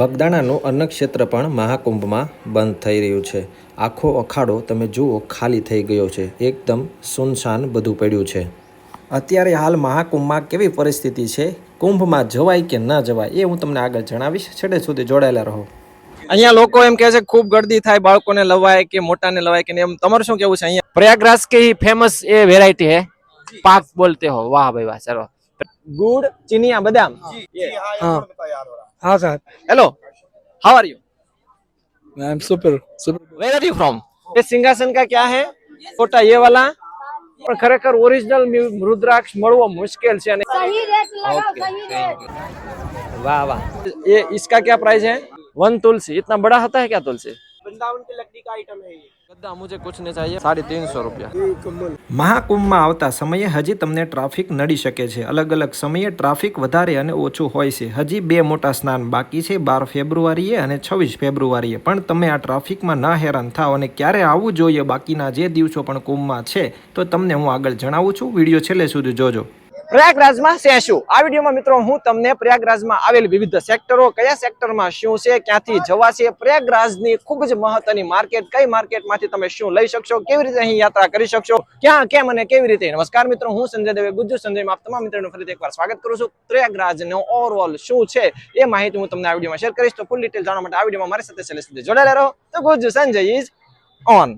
બગદાણાનું અન્નક્ષેત્ર પણ મહાકુંભમાં બંધ થઈ રહ્યું છે। આખો અખાડો તમે જુઓ ખાલી થઈ ગયો છે, એકદમ સુનસાન બધું પડ્યું છે। અત્યારે હાલ મહાકુંભમાં કેવી પરિસ્થિતિ છે, કુંભમાં જવાય કે ન જવાય એ હું તમને આગળ જણાવીશ, છેડે સુધી જોડાયેલા રહો। અહીંયા લોકો એમ કહે છે ખૂબ ગર્દી થાય, બાળકોને લવાય કે મોટાને લવાય કે એમ, તમારું શું કેવું છે? અહીંયા प्रयागराज के ही फेमस ये वेराइटी है, पाक बोलते हो। वाह भाई वाह, चलो। गुड़, चीनी, बादाम। हाँ हाँ sir. Hello, how are you? I am super super. Where are you from? ये सिंहासन का क्या है? छोटा ये वाला पर खरेखर ओरिजिनल रुद्राक्ष મળવો મુશ્કેલ છે અને सही रेट लगाओ, सही रेट। वाह वाह। ये इसका क्या प्राइस है? 1 तुलसी। इतना बड़ा होता है क्या तुलसी? वृंदावन की लकड़ी का आइटम है ये। गद्दा मुझे कुछ नहीं चाहिए, 350 रुपया। મહાકુંભમાં આવતા સમયે હજી તમને ટ્રાફિક નડી શકે છે। અલગ અલગ સમયે ટ્રાફિક વધારે અને ઓછું હોય છે। હજી 2 મોટા સ્નાન બાકી છે, 12 ફેબ્રુઆરીએ અને 26 ફેબ્રુઆરીએ। પણ તમે આ ટ્રાફિકમાં ન હેરાન થાઓ અને ક્યારે આવવું જોઈએ બાકીના જે દિવસો પણ કુંભમાં છે તો તમને હું આગળ જણાવું છું, વિડીયો છેલ્લે સુધી જોજો। પ્રયાગરાજમાં છે શું? આ વિડીયોમાં મિત્રો હું તમને પ્રયાગરાજમાં આવેલ વિવિધ સેક્ટરો, કયા સેક્ટરમાં શું છે, ક્યાંથી જવાશે, પ્રયાગરાજની ખૂબ જ મહત્વની માર્કેટ, કઈ માર્કેટમાંથી તમે શું લઈ શકશો, કેવી રીતે અહીં યાત્રા કરી શકશો, ક્યાં, કેમ અને કેવી રીતે। નમસ્કાર મિત્રો, હું સંજય દવે, ગુજ્જુ સંજયમાં આપ તમામ મિત્રોનું ફરીથી એકવાર સ્વાગત કરું છું। પ્રયાગરાજનો ઓવરઓલ શું છે એ માહિતી હું તમને આ વિડીયોમાં શેર કરીશ, તો ફૂલ ડિટેલ જાણવા માટે આ વિડીયોમાં મારી સાથે છેલ્લે સુધી જોડાયેલા રહો। તો ગુજ્જુ સંજય ઇઝ ઓન।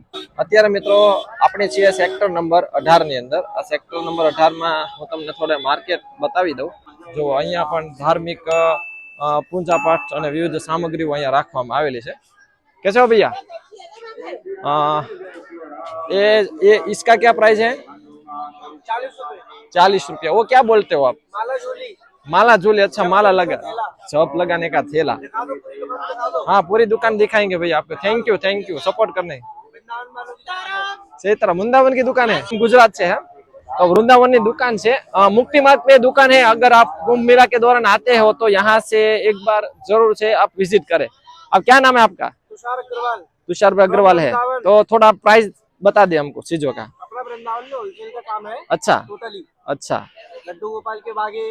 અત્યારે મિત્રો આપણે છીએ સેક્ટર નંબર 18 ની અંદર। આ સેક્ટર નંબર 18 માં હું તમને થોડે માર્કેટ બતાવી દઉં। જો અહીંયા પણ ધાર્મિક પૂજા પાઠ અને વિવિધ સામગ્રીઓ અહીંયા રાખવામાં આવેલી છે। कैसे हो भैया? ये इसका क्या प्राइस है? 40 रुपया। वो क्या बोलते हो आप? माला झोली। माला झोली। अच्छा, माला लगा, जॉब लगाने का थैला। हाँ, पूरी दुकान दिखाएंगे भैया आपको। थैंक यू सपोर्ट करने। सही तरह वृंदावन की दुकान है, गुजरात से है तो वृंदावन की दुकान से मुक्ति मार्ग पे दुकान है। अगर आप कुंभ मेला के दौरान आते हो तो यहाँ से एक बार जरूर से आप विजिट करें। अब क्या नाम है आपका? तुषार अग्रवाल। तुषार अग्रवाल है, तो थोड़ा प्राइस बता दे हमको चीजों का। अपना वृंदावन में होलसेल का काम है। अच्छा टोटली। अच्छा, लड्डू गोपाल के बागे,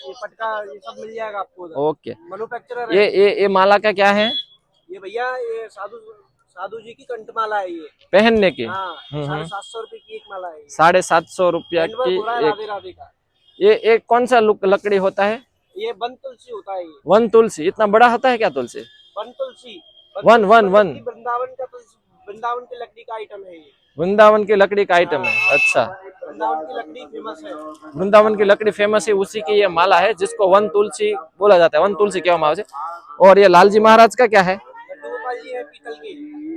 ये पटका, ये सब मिल जाएगा आपको उधर। ओके। मैन्युफैक्चरर है। ये माला का क्या है? ये भैया ये साधु जी की कंठमाला है ये, पहनने की। हाँ। 750 रुपए की एक माला है ये। 750 रुपया की राधे राधे का। ये कौन सा लकड़ी होता है? ये वन तुलसी होता है ये। 1 तुलसी। इतना बड़ा होता है क्या तुलसी? वन तुलसी। वन वृंदावन का तुलसी, वृंदावन की लकड़ी का आइटम है ये। वृंदावन की लकड़ी का आइटम है। अच्छा, वृंदावन की लकड़ी फेमस है। वृंदावन की लकड़ी फेमस है, उसी की ये माला है जिसको 1 तुलसी बोला जाता है। 1 तुलसी क्या माला है। और ये लालजी महाराज का क्या है? लड्डू गोपाल जी है पीतल की।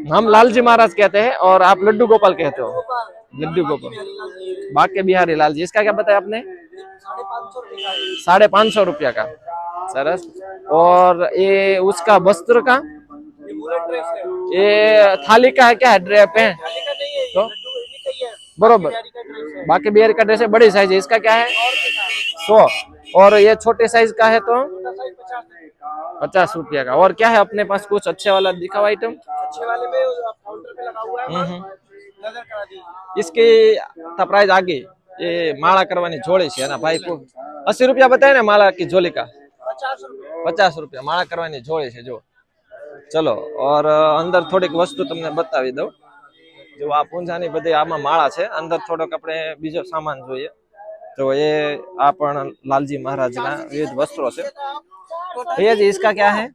हम लालजी महाराज कहते हैं और आप लड्डू गोपाल कहते हो। लड्डू गोपाल, बाके बिहारी लाल जी। इसका क्या बताया आपने? 550 रुपए का है। 550 रुपया का। सरस। और ये उसका वस्त्र का, ये बुलेट ड्रेस है। ये थाली का है क्या है? ड्रेप है थाली का नहीं है ये, तो? लड्डू गोपाल का ही है। बरोबर, बिहारी का ड्रेस है। बाकी बिहारी का ड्रेस है, बड़ी साइज है। इसका क्या है? 100। और ये छोटे साइज का है तो छोटा साइज 50 रुपए। 50 रुपया का। और क्या है अपने पास? कुछ अच्छे वाला दिखाओ आइटम। अच्छे वाले में काउंटर पे लगा हुआ है, नजर करा दीजिए। इसके प्राइस आगे ये माला करवानी झोली है ना भाई को 80 रुपया बताए ना माला की झोली का। 50 रुपए। 50 रुपया माला करवानी झोली है। जो चलो, और अंदर थोડીક વસ્તુ તમને બતાવી દઉં। જો આ પૂંજાની બધી આમાં માળા છે, અંદર થોડોક આપણે બીજો સામાન જોઈએ તો એ આ પણ લાલજી મહારાજના વિવિધ વસ્ત્રો છે। भैया जी, इसका क्या है?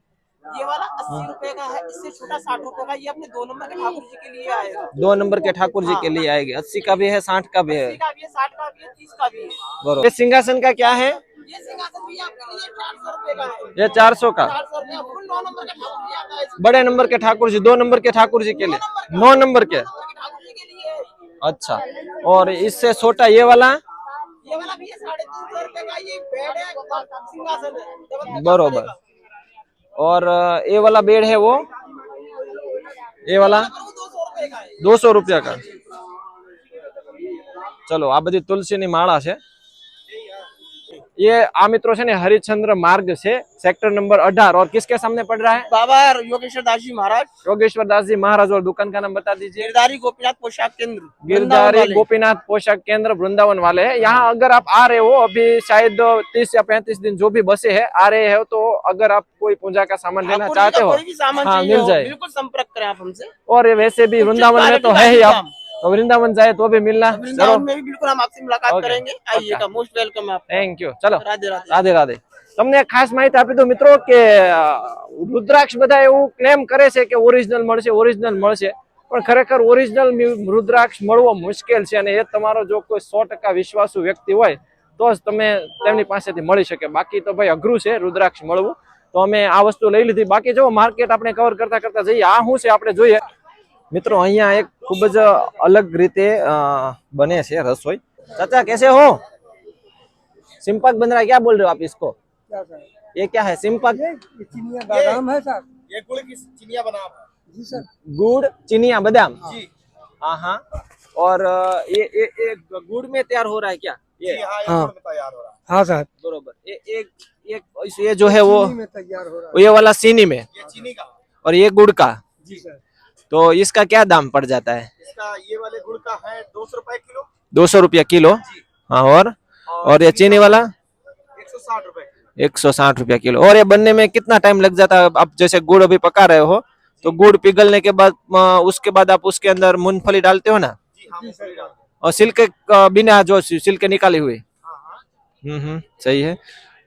ये वाला 80 रुपए का है, इससे छोटा 60 रुपए का। ये अपने 2 नंबर के ठाकुर जी के लिए आएगा। 2 नंबर के ठाकुर जी के लिए आएगी। 80 का भी है, 60 का भी है। 80 का भी है, 60 का भी है, 30 का भी है। बरोबर। ये सिंहासन का क्या है? ये सिंहासन भी आपके लिए 400 रुपए का है। ये 400 का। 400 रुपए फुल 9 नंबर का ठाकुर जी आता है। बड़े नंबर के ठाकुर जी, 2 नंबर के ठाकुर जी के लिए, 9 नंबर के। ठाकुर जी के लिए है। अच्छा, और इससे छोटा ये वाला ये वाला भी है 350 रुपए का। ये बेड है, सिंहासन है। बरोबर। और ये वाला बेड है वो, ये वाला 200 रुपया का। चलो, आ बधी तुलसी नी माला है। ये आ मित्रों से हरिश्चंद्र मार्ग से सेक्टर नंबर 18 और किसके सामने पड़ रहा है? बाबा योगेश्वर दास जी महाराज, योगेश्वर दास जी महाराज। और दुकान का नाम बता दीजिए। गिरधारी गोपीनाथ पोशाक केंद्र, गिरधारी गोपीनाथ पोशाक केंद्र वृंदावन वाले हैं। यहाँ अगर आप आ रहे हो अभी शायद 30 या 35 दिन जो भी बसे है आ रहे हो, तो अगर आप कोई पूजा का सामान लेना चाहते हो, कोई भी सामान हाँ, चाहिए मिल जाए। बिल्कुल संपर्क करें आप हमसे। और वैसे भी वृंदावन में तो है ही, आप तो वृंदावन जाए तो भी मिलना। वृंदावन में भी बिल्कुल हम आपसे मुलाकात ओके, करेंगे, आइएगा, मोस्ट वेलकम है आप। Thank you. चलो, राधे राधे। રાધે રાધે। તમને એક ખાસ માહિતી આપી દઉં મિત્રો કે રુદ્રાક્ષ બધા એવું ક્લેમ કરે છે કે ઓરિજિનલ મળશે, પણ ખરેખર ઓરિજિનલ રુદ્રાક્ષ મળવો મુશ્કેલ છે, અને એ તમારો જો કોઈ 100% વિશ્વાસુ વ્યક્તિ હોય તો જ તમે તેમની પાસેથી મળી શકે, બાકી તો ભાઈ અઘરું છે રુદ્રાક્ષ મળવું। તો અમે આ વસ્તુ લઈ લીધી। બાકી જો માર્કેટ આપણે કવર કરતા કરતા જઈએ। આ શું છે આપણે જોઈએ મિત્રો। અહીંયા એક ખૂબ જ અલગ રીતે બને છે રસોઈ। ચાચા कैसे हो? सिंपक बन रहा है, क्या बोल रहे हो आप इसको? ये क्या है सिंपक? चिनिया बादाम है सर। ये गुड़ की चिनिया बना जी सर। गुड़ चिनिया बादाम। जी हाँ हाँ। और ये गुड़ में तैयार हो रहा है क्या? ये हाँ तैयार हो रहा हाँ सर। बरोबर। ये जो है वो चीनी में तैयार हो रहा ये वाला चीनी में, है, ये चीनी का। और ये गुड़ का। जी सर। तो इसका क्या दाम पड़ जाता है? इसका ये वाले गुड़ का है 200 रुपए किलो। 200 रुपया किलो। हाँ। और ये चीनी वाला 160 रुपए। 160 रुपया किलो। और ये बनने में कितना टाइम लग जाता है? आप जैसे गुड़ अभी पका रहे हो, तो गुड़ पिघलने के बाद उसके बाद आप उसके अंदर मूंगफली डालते हो ना, जी हाँ, और छिलके बिना जो छिलके निकाले हुए। सही है।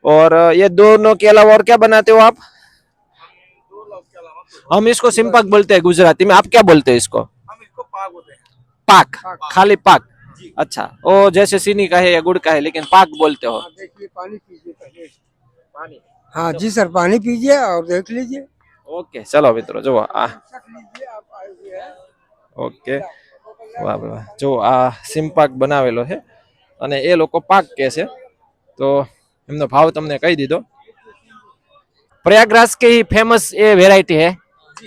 और ये दोनों के अलावा और क्या बनाते हो आप? हम इसको सिंपक बोलते हैं गुजराती में, आप क्या बोलते हैं इसको? हम इसको पाक बोलते हैं। पाक, खाली पाक। अच्छा, वो जैसे चीनी का है या गुड़ का है, लेकिन पाक बोलते हो। देखिए पानी पीजिए पहले। पानी। हाँ जी सर, पानी पीजिए और देख लीजिए। ओके, चलो मित्रों जो आ लीजिए आप आए हुए हैं। ओके, વાહ વાહ। જો આ સિંપાક બનાવેલો છે અને એ લોકો પાક કહે છે, તો એમનો ભાવ તમને કહી દીધો। प्रयागराज के ही फेमस ये वेराइटी है,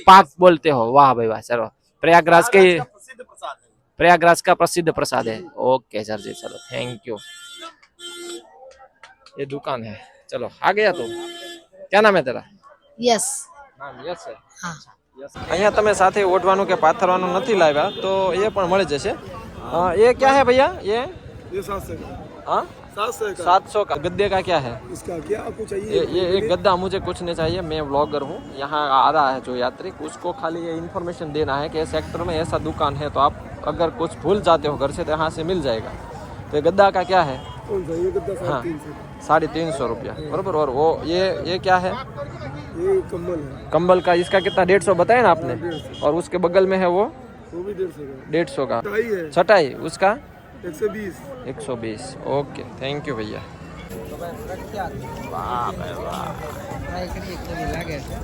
पाक बोलते हो। वाह भाई वाह। चलो, प्रयागराज के प्रसिद्ध प्रसाद है। प्रयागराज का प्रसिद्ध प्रसाद है। ओके सर जी, चलो थैंक यू। ये दुकान है। चलो आ गया। तो क्या नाम है तेरा? यस। નામ યસ છે। हाँ। અહીંયા તમે સાથે ઓઢવાનું કે પાથરવાનું નથી લાવ્યા તો એ પણ મળી જશે। ये क्या है भैया? ये 700 का। हाँ 700 का। गद्दे का क्या है? इसका क्या आपको चाहिए? ये एक गद्दा मुझे कुछ नहीं चाहिए। मैं व्लॉगर हूँ, यहाँ आ रहा है जो यात्री, उसको खाली ये इन्फॉर्मेशन देना है कि सेक्टर में ऐसा दुकान है, तो आप अगर कुछ भूल जाते हो घर से तो यहाँ से मिल जाएगा। तो ये गद्दा का क्या है? कौन सा? ये गद्दा हाँ 350 350 रुपया बराबर। और वो ये क्या है? ये कम्बल है। कंबल का इसका कितना? 150 बताया ना आपने। 150। और उसके बगल में है वो भी 150 का। 150 का। टाई है छटाई उसका 120। 120। ओके, थैंक यू भैया। वाह भाई वाह। ટ્રાય કરીએ કેવી લાગે છે।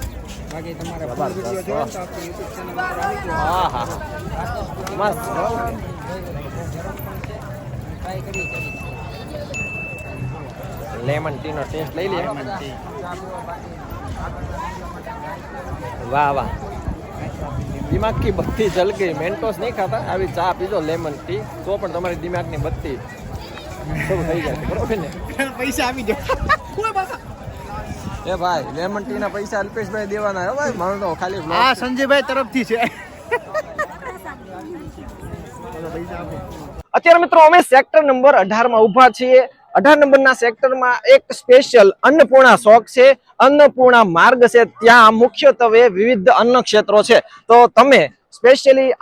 બાકી તમારા જબરદસ્ત। વિડિયો જોવો તો આપણે YouTube ચેનલ પર આવી ગયો। हाँ हाँ मस्त। ટ્રાય કરીએ કેવી છે। लेमन टी नो टेस्ट ले लिया। वाह वाह, दिमाग की बत्ती जल गई। मेंटोस नहीं खाता, अभी चा पीजो लेमन टी तो पण તમારી દિમાગની બત્તી सब થઈ જાય, બરોબર ને? પૈસા આપી દો। એ ભાઈ લેમન ટી ના પૈસા અલ્પેશભાઈ દેવાના હે ભાઈ, મારું તો ખાલી આ સંજયભાઈ તરફથી છે। અત્યારે મિત્રો અમે સેક્ટર નંબર 18 માં ઊભા છીએ। 18 નંબરના સેક્ટરમાં એક સ્પેશિયલ અન્નપૂર્ણા શોખ છે, અન્નપૂર્ણા માર્ગ છે। ત્યાં મુખ્યત્વે વિવિધ અન્ન ક્ષેત્રો છે। તો તમે સ્પેશિયલી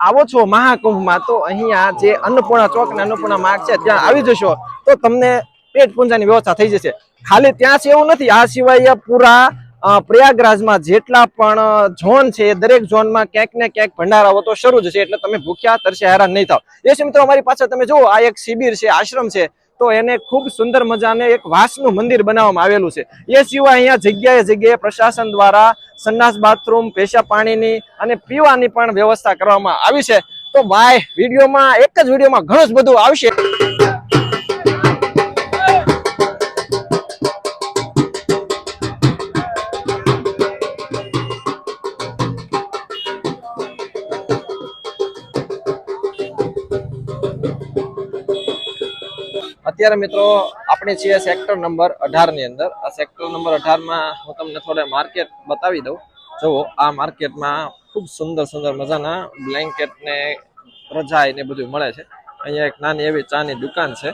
આવો છો મહાકુંભમાં, તો અહીંયા જે અન્નપૂર્ણા ચોક અને અન્નપૂર્ણા માર્ગ છે ત્યાં આવી જશો તો તમને પેટ પૂંજાની વ્યવસ્થા થઈ જશે। ખાલી ત્યાં છે એવું નથી, આ સિવાય પૂરા પ્રયાગરાજમાં જેટલા પણ ઝોન છે દરેક ઝોનમાં ક્યાંક ને ક્યાંક ભંડારાઓ તો શરૂ જ છે, એટલે તમે ભૂખ્યા તરસ્યા હેરાન નહીં થાવ। એ છે મિત્રો અમારી પાસે તમે જુઓ, આ એક શિબિર છે, આશ્રમ છે, તો એને ખૂબ સુંદર મજાને એક વાસનું મંદિર બનાવવામાં આવેલું છે। એ સિવાય અહીંયા જગ્યાએ જગ્યાએ પ્રશાસન દ્વારા સંડાસ બાથરૂમ, પેશાબ પાણીની અને પીવાની પણ વ્યવસ્થા કરવામાં આવી છે। તો ભાઈ વિડીયોમાં એક જ વિડીયોમાં ઘણું જ બધું આવશે। અત્યારે મિત્રો આપણે છીએ સેક્ટર નંબર 18 ની અંદર. આ સેક્ટર નંબર 18 માં હું તમને થોડા માર્કેટ બતાવી દઉં. જુઓ આ માર્કેટમાં ખૂબ સુંદર સુંદર મજાના બ્લેન્કેટ ને રજાઈ ને બધું મળે છે. અહીંયા એક નાની એવી ચાની દુકાન છે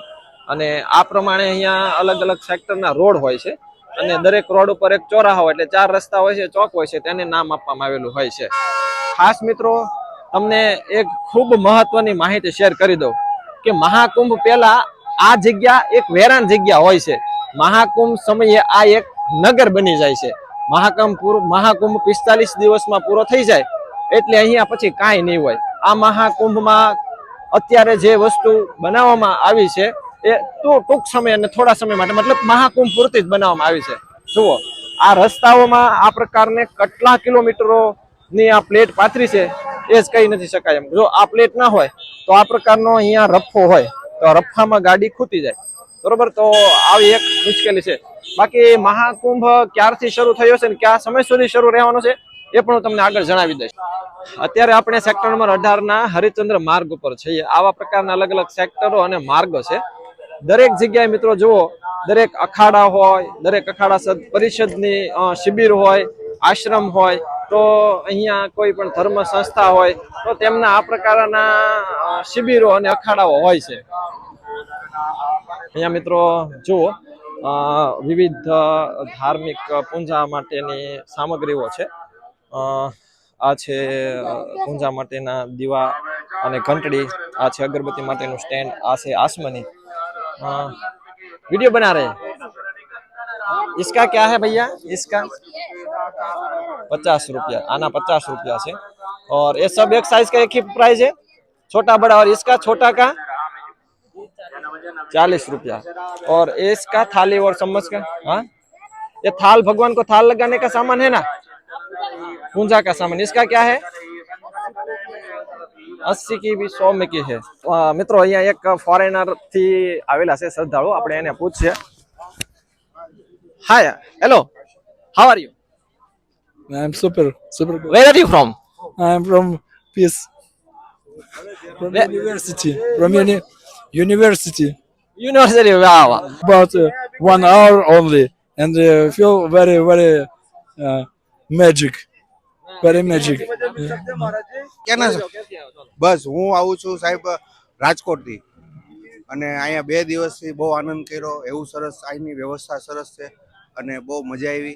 અને આ પ્રમાણે અહીંયા અલગ અલગ સેક્ટરના રોડ હોય છે અને દરેક રોડ ઉપર એક ચોરાહો એટલે 4 રસ્તા હોય છે, ચોક હોય છે, તેને નામ આપવામાં આવેલું હોય છે. ખાસ મિત્રો તમને એક ખૂબ મહત્વની માહિતી શેર કરી દઉં કે મહાકુંભ પહેલા આ જગ્યા એક વેરાન જગ્યા હોય છે. મહાકુંભ સમયે આ એક નગર બની જાય છે. મહાકુંભ 45 દિવસમાં પૂરો થઈ જાય એટલે અહીંયા પછી કાંઈ નહીં હોય. આ મહાકુંભમાં અત્યારે જે વસ્તુ બનાવવામાં આવી છે એ ટૂંક સમય અને થોડા સમય માટે મતલબ મહાકુંભ પૂરતી જ બનાવવામાં આવી છે. જુઓ આ રસ્તાઓમાં આ પ્રકારને કેટલા કિલોમીટરોની આ પ્લેટ પાથરી છે એ જ કહી નથી શકાય એમ. જો આ પ્લેટ ના હોય તો આ પ્રકારનો અહીંયા રફ્ફો હોય તો રફ્ફામાં ગાડી ખૂટી જાય, બરોબર. તો આવી એક મુશ્કેલી છે. બાકી મહાકુંભ ક્યારથી શરૂ થયો છે ને કયા સમય સુધી શરૂ રહેવાનો છે એ પણ હું તમને આગળ જણાવી દઈશ. અત્યારે આપણે સેક્ટર નંબર 18 ના હરિશ્ચંદ્ર માર્ગ ઉપર છીએ. આવા પ્રકારના અલગ અલગ સેક્ટરો અને માર્ગો છે. દરેક જગ્યાએ મિત્રો જુઓ, દરેક અખાડા હોય, દરેક અખાડા પરિષદની શિબિર હોય, આશ્રમ હોય, તો અહીંયા કોઈ પણ ધર્મ સંસ્થા હોય તો તેમના આ પ્રકારના શિબિરો અને અખાડાઓ હોય છે. અહીંયા મિત્રો જુઓ વિવિધ ધાર્મિક પૂજા માટેની સામગ્રીઓ છે. આ છે પૂજા માટેના દીવા અને ઘંટડી, આ છે અગરબત્તી માટેનું સ્ટેન્ડ, આ છે આસમાની. वीडियो बना रहे हैं. इसका क्या है भैया? इसका 50 रुपया. आना 50 रुपया से. और ये सब एक साइज का एक ही प्राइस है, छोटा बड़ा. और इसका छोटा का 40 रुपया. और इसका थाली और चम्मच का, हाँ ये थाल भगवान को थाल लगाने का सामान है ना, पूजा का सामान. इसका क्या है? 80 की भी 100 में की है. મિત્રો અહીંયા એક ફોરેનર થી આવેલા છે શ્રદ્ધાળુ, આપણે એને પૂછીએ. Hi, hello, how are you? I'm super good. Where are you from? I'm from Peace. From university. From university. University. વાહ વાહ. About 1 hour only, and feel very magic. Very magic. ક્યાંના છો? બસ હું આવું છું સાહેબ રાજકોટથી, અને અહીંયા 2 દિવસથી બહુ આનંદ કર્યો. એવું સરસ અહીંની વ્યવસ્થા સરસ છે અને બહુ મજા આવી.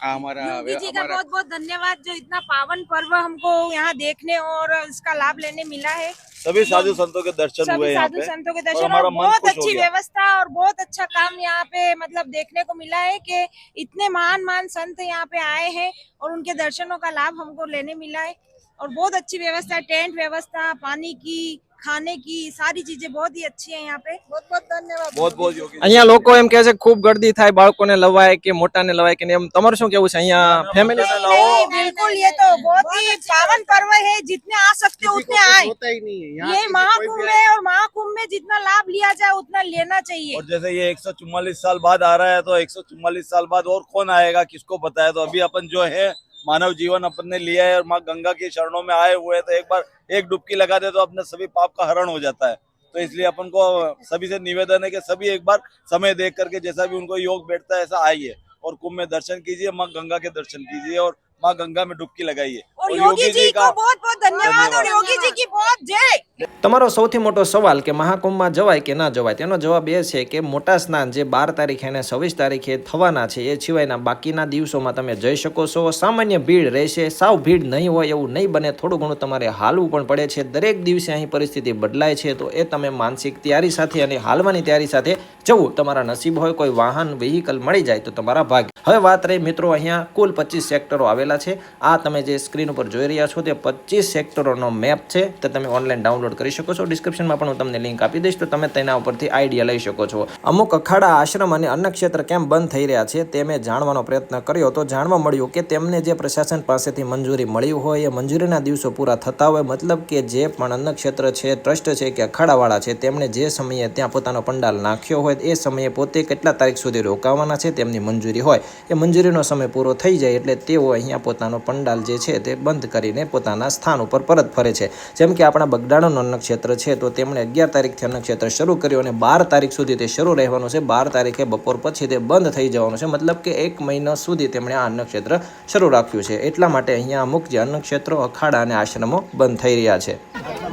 આ हमारा जी का बहुत बहुत धन्यवाद जो इतना पावन पर्व हमको यहाँ देखने और इसका लाभ लेने मिला है. सभी साधु संतों के दर्शन हुए सभी यहाँ साधु पे संतों के और दर्शन और हमारा मन बहुत खुश हो अच्छी गया। व्यवस्था और बहुत अच्छा काम यहाँ पे मतलब देखने को मिला है कि इतने महान संत यहाँ पे आए हैं और उनके दर्शनों का लाभ हमको लेने मिला है. और बहुत अच्छी व्यवस्था, टेंट व्यवस्था, पानी की, खाने की सारी चीजें बहुत ही अच्छी है यहाँ पे. बहुत बहुत धन्यवाद. बहुत बहुत योगी અહીંયા લોકો એમ કહે છે ખૂબ ગર્દી થાય, બાળકોને લવાય કે મોટાને લવાય કે એમ. તમારું શું કેવું છે? અહીંયા ફેમિલી नहीं, बिल्कुल ये तो बहुत ही पावन पर्व है. जितने आ सकते हो उतने आए. होता ही नहीं है यहाँ ये महाकुंभ है और महाकुंभ में जितना लाभ लिया जाए उतना लेना चाहिए. और जैसे ये 144 साल बाद आ रहा है तो 144 साल बाद और कौन आएगा, किसको पता है. तो अभी अपन जो है मानव जीवन अपन ने लिया है और माँ गंगा के चरणों में आए हुए हैं, तो एक बार एक डुबकी लगा दे तो अपने सभी पाप का हरण हो जाता है. तो इसलिए अपन को सभी से निवेदन है कि सभी एक बार समय देख करके जैसा भी उनको योग बैठता है ऐसा आइए और कुंभ में दर्शन कीजिए, माँ गंगा के दर्शन कीजिए और माँ गंगा में डुबकी लगाइए. और योगी जी को बहुत बहुत धन्यवाद और योगी जी की बहुत जय. તમારો સૌથી મોટો સવાલ કે મહાકુંભમાં જવાય કે ના જવાય, તેનો જવાબ એ છે કે મોટા સ્નાન જે 12 તારીખે અને 26 તારીખે થવાના છે એ સિવાયના બાકીના દિવસોમાં તમે જઈ શકો છો. સામાન્ય ભીડ રહેશે, સાવ ભીડ નહીં હોય એવું નહીં બને, થોડું ઘણું તમારે હાલવું પણ પડે છે. દરેક દિવસે અહીં પરિસ્થિતિ બદલાય છે, તો એ તમે માનસિક તૈયારી સાથે અને હાલવાની તૈયારી સાથે જવું. તમારા નસીબ હોય કોઈ વાહન વ્હીકલ મળી જાય તો તમારા ભાગ્ય. હવે વાત રહી મિત્રો અહીંયા કુલ 25 સેક્ટરો આવેલા છે. આ તમે જે સ્ક્રીન ઉપર જોઈ રહ્યા છો તે 25 સેક્ટરોનો મેપ છે, તે તમે ઓનલાઈન ડાઉનલોડ કરી શકો છો. ડિસ્ક્રિપ્શનમાં પણ હું તમને લિંક આપી દઈશ, તો તમે તેના ઉપરથી આઈડિયા લઈ શકો છો. અમુક અખાડા, આશ્રમ અને અન્ય ક્ષેત્ર કેમ બંધ થઈ રહ્યા છે તે મેં જાણવાનો પ્રયત્ન કર્યો, તો જાણવા મળ્યું કે તેમને જે પ્રશાસન પાસેથી મંજૂરી મળી હોય એ મંજૂરીના દિવસો પૂરા થતા હોય. મતલબ કે જે પણ અન્ય ક્ષેત્ર છે, ટ્રસ્ટ છે કે અખાડાવાળા છે, તેમણે જે સમયે ત્યાં પોતાનો પંડાલ નાખ્યો હોય એ સમયે પોતે કેટલા તારીખ સુધી રોકાવાના છે તેમની મંજૂરી હોય. એ મંજૂરીનો સમય પૂરો થઈ જાય એટલે તેઓ અહીંયા પોતાનો પંડાલ જે છે તે બંધ કરીને પોતાના સ્થાન ઉપર પરત ફરે છે. જેમ કે આપણા બગડાનો અન્નક્ષેત્ર છે, તો તેમણે 11 તારીખથી અન્નક્ષેત્ર શરૂ કર્યું અને 12 તારીખ સુધી તે શરૂ રહેવાનું છે. 12 તારીખે બપોર પછી તે બંધ થઈ જવાનું છે. મતલબ કે 1 મહિના સુધી તેમણે આ અન્નક્ષેત્ર શરૂ રાખ્યું છે. એટલા માટે અહીંયા અમુક જે અન્નક્ષેત્રો, અખાડા અને આશ્રમો બંધ થઈ રહ્યા છે.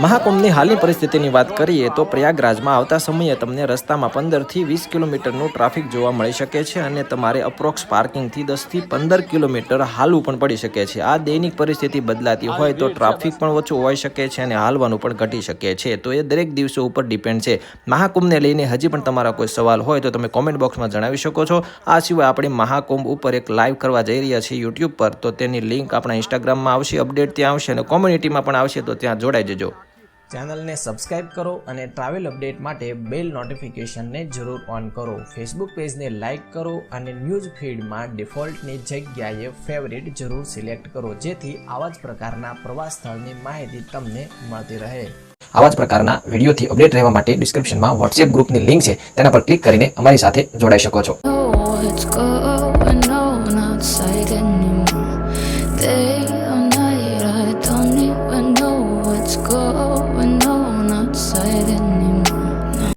મહાકુંભની હાલની પરિસ્થિતિની વાત કરીએ તો પ્રયાગરાજમાં આવતા સમયે તમને રસ્તામાં 15 થી 20 કિલોમીટરનું ટ્રાફિક જોવા મળી શકે છે અને તમારે અપ્રોક્સ પાર્કિંગથી 10 થી 15 કિલોમીટર હાલવું પણ પડી શકે છે. આ દૈનિક પરિસ્થિતિ બદલાતી હોય તો ટ્રાફિક પણ ઓછું હોઈ શકે છે અને હાલવાનું પણ ઘટી શકે છે. તો એ દરેક દિવસો ઉપર ડિપેન્ડ છે. મહાકુંભને લઈને હજી પણ તમારા કોઈ સવાલ હોય તો તમે કોમેન્ટ બોક્સમાં જણાવી શકો છો. આ સિવાય આપણે મહાકુંભ ઉપર એક લાઈવ કરવા જઈ રહ્યા છીએ યુટ્યુબ પર, તો તેની લિંક આપણા ઇન્સ્ટાગ્રામમાં આવશે, અપડેટ ત્યાં આવશે અને કોમ્યુનિટીમાં પણ આવશે, તો ત્યાં જોડાઈ જજો. ચેનલને સબસ્ક્રાઇબ કરો અને ટ્રાવેલ અપડેટ માટે બેલ નોટિફિકેશનને જરૂર ઓન કરો. ફેસબુક પેજને લાઇક કરો અને ન્યૂઝ ફીડમાં ડિફોલ્ટની જગ્યાએ ફેવરિટ જરૂર સિલેક્ટ કરો, જેથી આવા જ પ્રકારના પ્રવાસ સ્થળની માહિતી તમને મળતી રહે. આવા જ પ્રકારના વિડીયોથી અપડેટ રહેવા માટે ડિસ્ક્રિપ્શનમાં વોટ્સએપ ગ્રુપની લિંક છે, તેના પર ક્લિક કરીને અમારી સાથે જોડાઈ શકો છો.